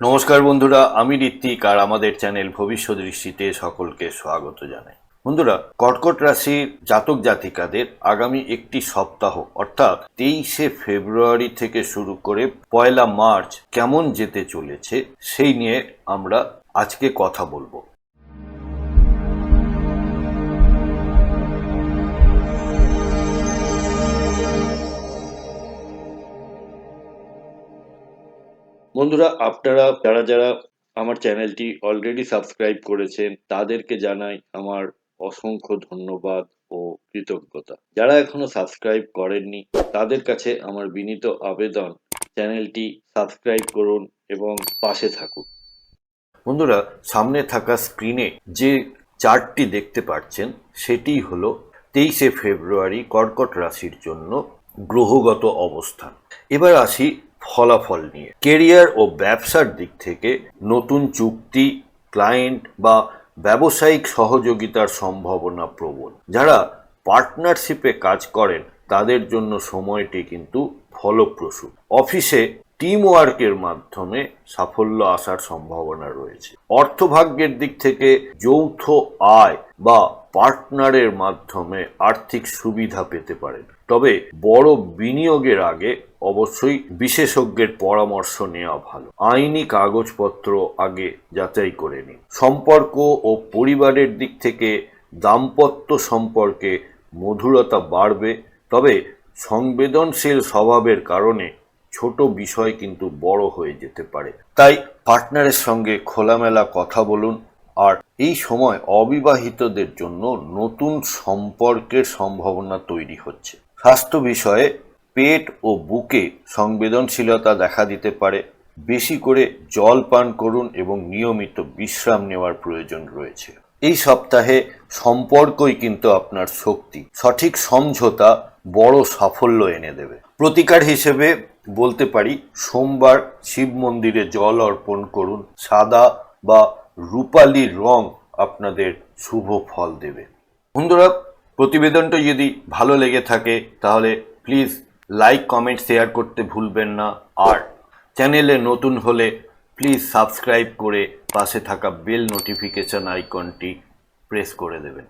নমস্কার বন্ধুরা, আমি ঋত্বিক আর আমাদের চ্যানেল ভবিষ্যৎ দৃষ্টিতে সকলকে স্বাগত জানাই। বন্ধুরা, কর্কট রাশির জাতক জাতিকাদের আগামী একটি সপ্তাহ অর্থাৎ 23শে ফেব্রুয়ারি থেকে শুরু করে 1 মার্চ কেমন যেতে চলেছে সেই নিয়ে আমরা আজকে কথা বলবো। বন্ধুরা, আপনারা যারা আমার চ্যানেলটি অলরেডি সাবস্ক্রাইব করেছেন তাদেরকে জানাই আমার অসংখ্য ধন্যবাদ ও কৃতজ্ঞতা। যারা এখনো সাবস্ক্রাইব করেননি তাদের কাছে আমার বিনীত আবেদন, চ্যানেলটি সাবস্ক্রাইব করুন এবং পাশে থাকুন। বন্ধুরা, সামনে থাকা স্ক্রিনে যে চার্টটি দেখতে পাচ্ছেন সেটি হলো 23শে ফেব্রুয়ারি কর্কট রাশির জন্য গ্রহগত অবস্থান। এবার আসি ফলাফল নিয়ে। কেরিয়ার ও ব্যবসার দিক থেকে নতুন চুক্তি, ক্লায়েন্ট বা ব্যবসায়িক সহযোগিতার সম্ভাবনা প্রবল। যারা পার্টনারশিপে কাজ করেন তাদের জন্য সময়টি কিন্তু ফলপ্রসূ। অফিসে টিম ওয়ার্কের মাধ্যমে সাফল্য আসার সম্ভাবনা রয়েছে। অর্থভাগ্যের দিক থেকে যৌথ আয় বা পার্টনারের মাধ্যমে আর্থিক সুবিধা পেতে পারেন, তবে বড় বিনিয়োগের আগে অবশ্যই বিশেষজ্ঞের পরামর্শ নেওয়া ভালো। আইনি কাগজপত্র আগে যাচাই করে নিন। সম্পর্ক ও পরিবারের দিক থেকে দাম্পত্য সম্পর্কে মধুরতা বাড়বে, তবে সংবেদনশীল স্বভাবের কারণে ছোট বিষয় কিন্তু বড় হয়ে যেতে পারে। তাই পার্টনারের সঙ্গে খোলামেলা কথা বলুন। আর এই সময় অবিবাহিতদের জন্য নতুন সম্পর্কের সম্ভাবনা তৈরি হচ্ছে। স্বাস্থ্য বিষয়ে পেট ও বুকে সংবেদনশীলতা দেখা দিতে পারে। বেশি করে জল পান করুন এবং নিয়মিত বিশ্রাম নেওয়ার প্রয়োজন রয়েছে। এই সপ্তাহে সম্পর্কই কিন্তু আপনার শক্তি। সঠিক সমঝোতা বড় সাফল্য এনে দেবে। প্রতিকার হিসেবে বলতে পারি, সোমবার শিব মন্দিরে জল অর্পণ করুন। সাদা বা রূপালি রং আপনাদের শুভ ফল দেবে। বন্ধুরা, প্রতিবেদনটা যদি ভালো লেগে থাকে তাহলে প্লিজ লাইক, কমেন্ট, শেয়ার করতে ভুলবেন না। আর চ্যানেলে নতুন হলে প্লিজ সাবস্ক্রাইব করে পাশে থাকা বেল নোটিফিকেশন আইকনটি প্রেস করে দেবেন।